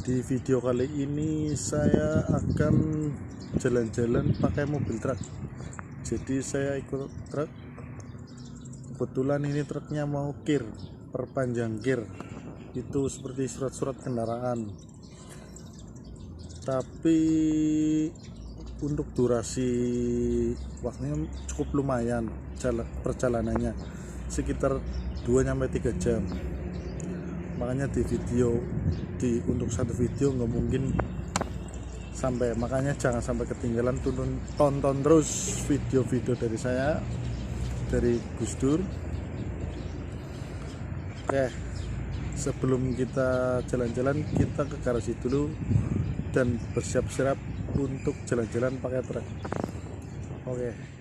Di video kali ini saya akan jalan-jalan pakai mobil truk. Jadi saya ikut truk. Kebetulan ini truknya mau kir, perpanjang kir. Itu seperti surat-surat kendaraan. Tapi untuk durasi waktunya cukup lumayan perjalanannya, sekitar 2-3 jam. Makanya untuk satu video nggak mungkin sampai, makanya jangan sampai ketinggalan, tonton terus video-video dari saya, dari Gus Dur. Oke, sebelum kita jalan-jalan, kita ke garasi dulu dan bersiap-siap untuk jalan-jalan pakai truk. Oke.